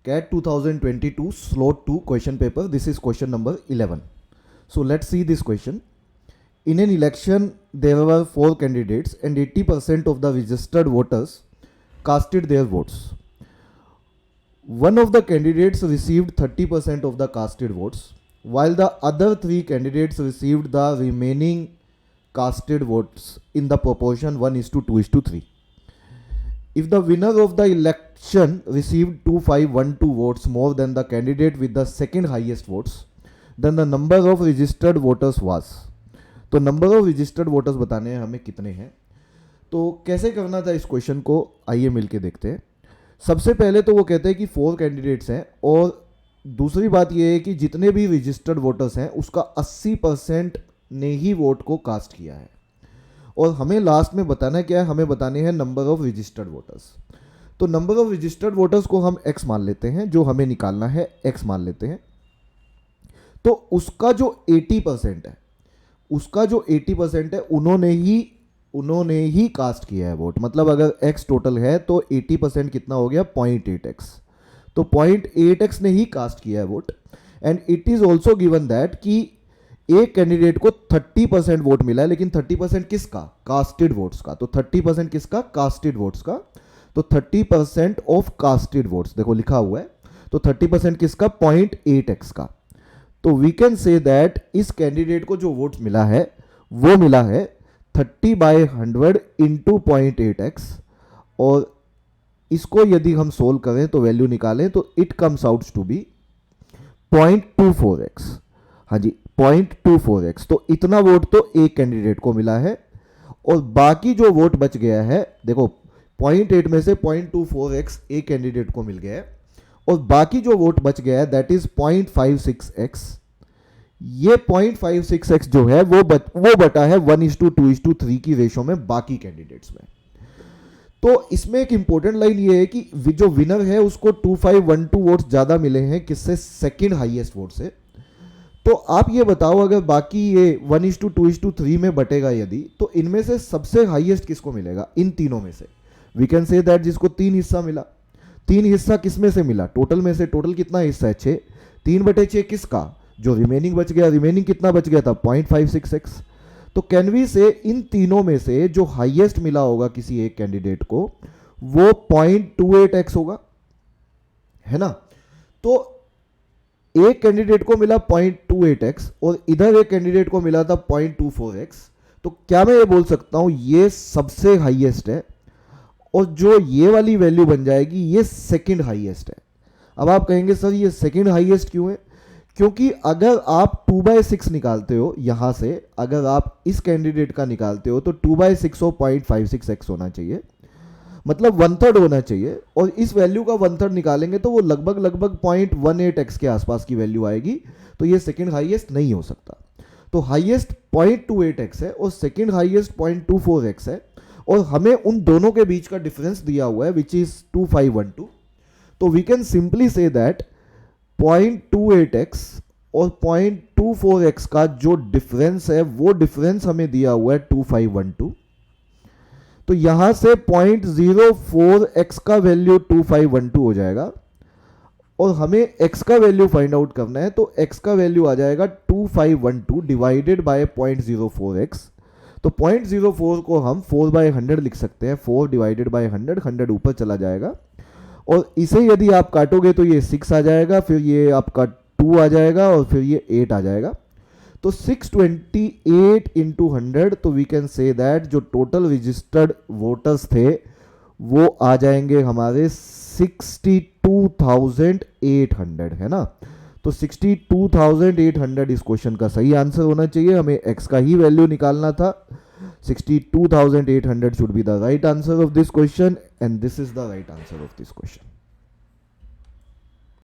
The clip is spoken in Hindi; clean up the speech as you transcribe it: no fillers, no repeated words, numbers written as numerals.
CAT 2022 slot 2 question paper. This is question number 11. So let's see this question. In an election, there were 4 candidates and 80% of the registered voters casted their votes. One of the candidates received 30% of the casted votes, while the other 3 candidates received the remaining casted votes in the proportion 1:2:3. If the winner of the election received 2512 votes more than the candidate with the second highest votes, then the number of registered voters was. तो नंबर ऑफ रजिस्टर्ड वोटर्स बताने हैं हमें कितने हैं. तो कैसे करना था इस क्वेश्चन को, आइए मिलके देखते हैं. सबसे पहले तो वो कहते हैं कि 4 कैंडिडेट्स हैं और दूसरी बात ये है कि जितने भी रजिस्टर्ड वोटर्स हैं उसका 80% ने ही वोट को कास्ट किया है. और हमें लास्ट में बताना क्या है, हमें बताने हैं नंबर ऑफ रजिस्टर्ड वोटर्स. तो नंबर ऑफ रजिस्टर्ड वोटर्स को हम x मान लेते हैं, जो हमें निकालना है x मान लेते हैं. तो उसका जो 80% है, उसका जो 80% है उन्होंने ही कास्ट किया है वोट. मतलब अगर x टोटल है तो 80% कितना हो गया, 0.8x. तो 0.8x ने ही कास्ट किया है vote. And it is also given that कि एक कैंडिडेट को 30% वोट मिला है, लेकिन 30% किसका, कास्टेड वोट्स का. तो 30% किसका, कास्टेड वोट्स का. तो 30% ऑफ कास्टेड वोट्स देखो लिखा हुआ है. तो 30% किसका, 0.8x का. तो वी कैन से दैट इस कैंडिडेट को जो वोट मिला है वो मिला है 30/100 इंटू 0.8x. और इसको यदि हम सोल्व करें तो वैल्यू निकालें तो it comes out to be 0.24x. हाँ जी, 0.24x. तो इतना वोट तो एक कैंडिडेट को मिला है और बाकी जो वोट बच गया है, देखो 0.8 में से 0.24x एक कैंडिडेट को मिल गया है और बाकी जो वोट बच गया है दैट इज 0.56x. ये 0.56x जो है वो बटा है 1:2:3 की रेशो में बाकी कैंडिडेट्स में. तो इसमें एक इंपॉर्टेंट लाइन ये है कि जो विनर है उसको 2512 वोट्स ज्यादा मिले हैं किससे, सेकंड हाईएस्ट वोट से. तो आप ये बताओ अगर बाकी ये 1:2:3 में बटेगा यदि, तो इनमें से सबसे हाईएस्ट किसको मिलेगा, इन तीनों में से. वी कैन से दैट जिसको 3 हिस्सा मिला. 3 हिस्सा किस में से मिला, टोटल में से. टोटल कितना हिस्सा है, 6. 3/6 किसका, जो रिमेनिंग बच गया. रिमेनिंग कितना बच गया था, 0.56x. तो कैन वी से इन तीनों में से जो हाईएस्ट मिला होगा किसी एक कैंडिडेट को वो 0.28x होगा, है ना. तो एक कैंडिडेट को मिला 0.28x और इधर एक कैंडिडेट को मिला था 0.24x. तो क्या मैं ये बोल सकता हूं ये सबसे हाईएस्ट है और जो ये वाली वैल्यू बन जाएगी ये सेकंड हाईएस्ट है. अब आप कहेंगे सर ये सेकंड हाईएस्ट क्यों है, क्योंकि अगर आप 2/6 निकालते हो यहां से, अगर आप इस कैंडिडेट का निकालते हो तो 2/6 और 0.56x होना चाहिए, मतलब 1/3 होना चाहिए. और इस वैल्यू का 1/3 निकालेंगे तो वो लगभग 0.18x के आसपास की वैल्यू आएगी. तो ये सेकंड हाईएस्ट नहीं हो सकता. तो हाईएस्ट 0.28x है और सेकंड हाईएस्ट 0.24x है और हमें उन दोनों के बीच का डिफरेंस दिया हुआ है विच इज 2512. तो we can simply say that 0.28x और 0.24x का जो डिफरेंस है वो डिफरेंस हमें दिया हुआ है 2512. तो यहां से 0.04x का वैल्यू 2512 हो जाएगा और हमें x का वैल्यू फाइंड आउट करना है. तो x का वैल्यू आ जाएगा 2512 डिवाइडेड बाय 0.04x. तो 0.04 को हम 4/100 लिख सकते हैं. 4 डिवाइडेड बाय 100 ऊपर चला जाएगा और इसे यदि आप काटोगे तो ये 6 आ जाएगा, फिर ये आपका 2 आ जाएगा और फिर ये 8 आ जाएगा. तो 628 इंटू 100. तो वी कैन से दैट जो टोटल रजिस्टर्ड वोटर्स थे वो आ जाएंगे हमारे 62,800, है ना. तो 62,800 इस क्वेश्चन का सही आंसर होना चाहिए. हमें x का ही वैल्यू निकालना था. 62,800 should be the right answer of this question and this is the right answer of this question.